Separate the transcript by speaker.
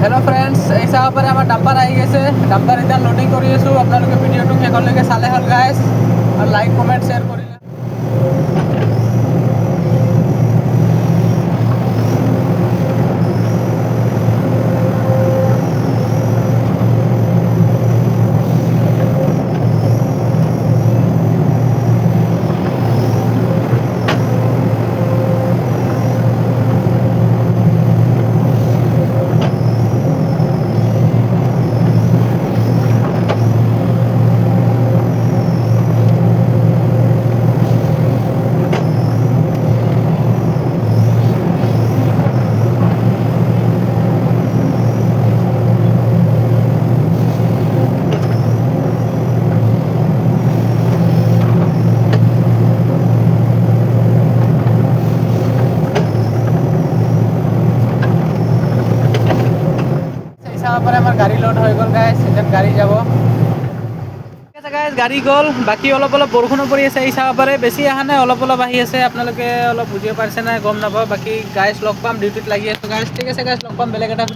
Speaker 1: Hello' friends, এই চাব পাৰে আমাৰ ডাম্পাৰ আহি গৈছে। ডাম্পাৰ এতিয়া লোডিং কৰি আছোঁ। আপোনালোকে ভিডিঅ'টো শেষলৈকে চালে হ'ল গাইজ, আৰু লাইক কমেণ্ট শ্বেয়াৰ কৰিলে। আমাৰ গাড়ী লোড হৈ গ'ল গাইজ, এতিয়া গাড়ী যাব। ঠিক আছে গাইজ, গাড়ী গ'ল। বাকী অলপ বৰষুণো পৰি আছে, এই চাব পাৰে। বেছি অহা নাই, অলপ আহি আছে। আপোনালোকে অলপ বুজিব পাৰিছে নাই গম নাপাওঁ। বাকী গাইজ লগ পাম, ডিউটিত লাগি আছোঁ গাইজ। ঠিক আছে গাইজ, লগ পাম বেলেগ এটা ভিডিঅ'।